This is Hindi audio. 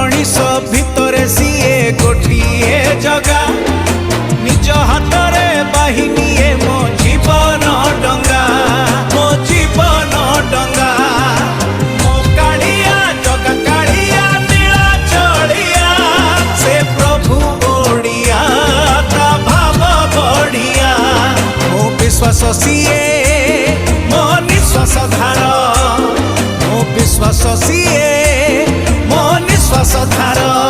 मनीष भितरे सीए गोटिए जगा निज हाथ रे बाहिनी मो जीवन डंगा मो जीवन डंगा मो कालिया जगा कालिया नीला चढ़िया से प्रभु ओडिया ता भाव बढ़िया मो विश्वास सीए मो निश्वास धार मो विश्वास सीए मो निश्वास धार।